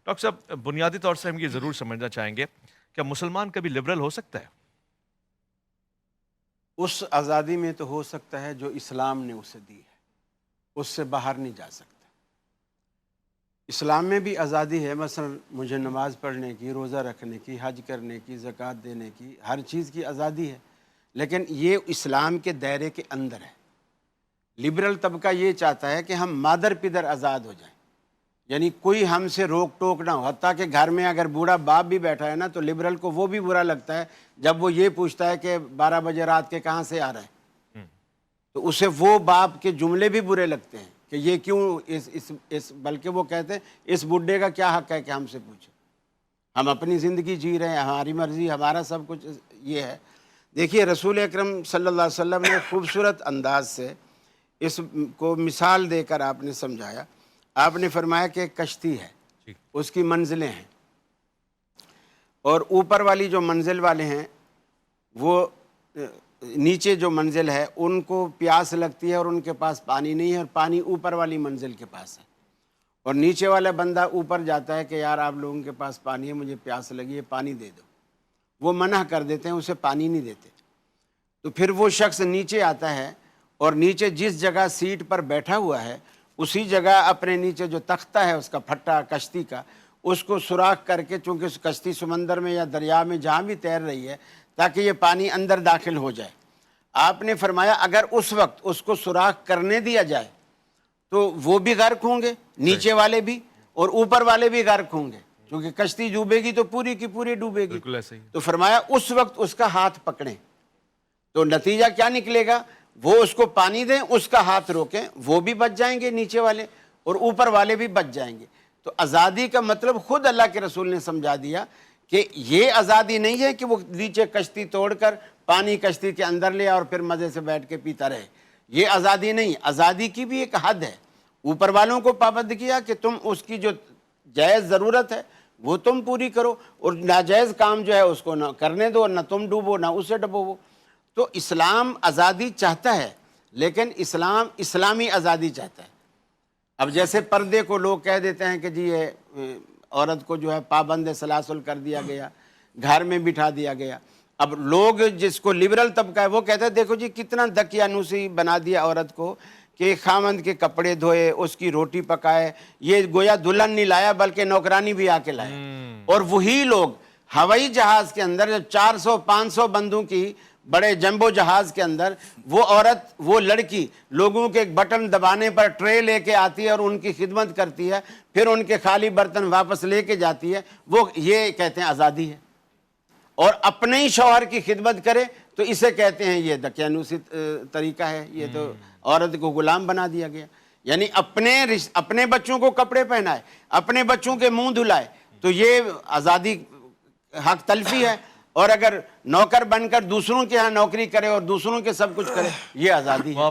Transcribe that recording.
Doctor صاحب بنیادی طور سے ہم یہ ضرور سمجھنا چاہیں گے کہ مسلمان کبھی لبرل ہو سکتا ہے؟ اس آزادی میں تو ہو سکتا ہے جو اسلام نے اسے دی ہے، اس سے باہر نہیں جا سکتا۔ اسلام میں بھی آزادی ہے، مثلا مجھے نماز پڑھنے کی، روزہ رکھنے کی، حج کرنے کی، زکوٰۃ دینے کی، ہر چیز کی آزادی ہے، لیکن یہ اسلام کے دائرے کے اندر ہے۔ لبرل طبقہ یہ چاہتا ہے کہ ہم مادر پدر آزاد ہو جائیں، یعنی کوئی ہم سے روک ٹوک نہ ہو، حتیٰ کہ گھر میں اگر بوڑھا باپ بھی بیٹھا ہے نا تو لبرل کو وہ بھی برا لگتا ہے جب وہ یہ پوچھتا ہے کہ 12 بجے رات کے کہاں سے آ رہا ہے، تو اسے وہ باپ کے جملے بھی برے لگتے ہیں کہ یہ کیوں بلکہ وہ کہتے ہیں اس بڈھے کا کیا حق ہے کہ ہم سے پوچھے، ہم اپنی زندگی جی رہے ہیں، ہماری مرضی، ہمارا سب کچھ یہ ہے۔ دیکھیے رسول اکرم صلی اللہ علیہ وسلم نے خوبصورت انداز سے اس کو مثال دے کر آپ نے سمجھایا۔ آپ نے فرمایا کہ ایک کشتی ہے، اس کی منزلیں ہیں، اور اوپر والی جو منزل والے ہیں وہ نیچے جو منزل ہے ان کو پیاس لگتی ہے اور ان کے پاس پانی نہیں ہے، اور پانی اوپر والی منزل کے پاس ہے، اور نیچے والا بندہ اوپر جاتا ہے کہ یار آپ لوگوں کے پاس پانی ہے، مجھے پیاس لگی ہے، پانی دے دو۔ وہ منع کر دیتے ہیں، اسے پانی نہیں دیتے۔ تو پھر وہ شخص نیچے آتا ہے اور نیچے جس جگہ سیٹ پر بیٹھا ہوا ہے اسی جگہ اپنے نیچے جو تختہ ہے اس کا پھٹا کشتی کا، اس کو سوراخ کر کے، چونکہ کشتی سمندر میں یا دریا میں جہاں بھی تیر رہی ہے، تاکہ یہ پانی اندر داخل ہو جائے۔ آپ نے فرمایا اگر اس وقت اس کو سوراخ کرنے دیا جائے تو وہ بھی غرق ہوں گے، نیچے والے بھی، اور اوپر والے بھی غرق ہوں گے، کیونکہ کشتی ڈوبے گی تو پوری کی پوری ڈوبے گی۔ بالکل ایسے ہی۔ تو فرمایا اس وقت اس کا ہاتھ پکڑیں، تو نتیجہ کیا نکلے گا؟ وہ اس کو پانی دیں، اس کا ہاتھ روکیں، وہ بھی بچ جائیں گے نیچے والے، اور اوپر والے بھی بچ جائیں گے۔ تو آزادی کا مطلب خود اللہ کے رسول نے سمجھا دیا کہ یہ آزادی نہیں ہے کہ وہ نیچے کشتی توڑ کر پانی کشتی کے اندر لے اور پھر مزے سے بیٹھ کے پیتا رہے، یہ آزادی نہیں۔ آزادی کی بھی ایک حد ہے، اوپر والوں کو پابند کیا کہ تم اس کی جو جائز ضرورت ہے وہ تم پوری کرو، اور ناجائز کام جو ہے اس کو نہ کرنے دو، نہ تم ڈوبو نہ اسے ڈبو۔ تو اسلام آزادی چاہتا ہے، لیکن اسلام اسلامی آزادی چاہتا ہے۔ اب جیسے پردے کو لوگ کہہ دیتے ہیں کہ جی یہ عورت کو جو ہے پابند سلاسل کر دیا گیا، گھر میں بٹھا دیا گیا۔ اب لوگ جس کو لبرل طبقہ ہے وہ کہتے ہیں دیکھو جی کتنا دقیانوسی بنا دیا عورت کو کہ خامند کے کپڑے دھوئے، اس کی روٹی پکائے، یہ گویا دلہن نہیں لایا بلکہ نوکرانی بھی آ کے لایا۔ اور وہی لوگ ہوائی جہاز کے اندر جب 400-500 بندوں کی بڑے جمبو جہاز کے اندر وہ عورت، وہ لڑکی لوگوں کے ایک بٹن دبانے پر ٹرے لے کے آتی ہے اور ان کی خدمت کرتی ہے، پھر ان کے خالی برتن واپس لے کے جاتی ہے، وہ یہ کہتے ہیں آزادی ہے۔ اور اپنے ہی شوہر کی خدمت کرے تو اسے کہتے ہیں یہ دقیانوسی طریقہ ہے، یہ تو عورت کو غلام بنا دیا گیا۔ یعنی اپنے بچوں کو کپڑے پہنائے، اپنے بچوں کے منہ دھلائے، تو یہ آزادی حق تلفی ہے۔ اور اگر نوکر بن کر دوسروں کے ہاں نوکری کرے اور دوسروں کے سب کچھ کرے، یہ آزادی ہے۔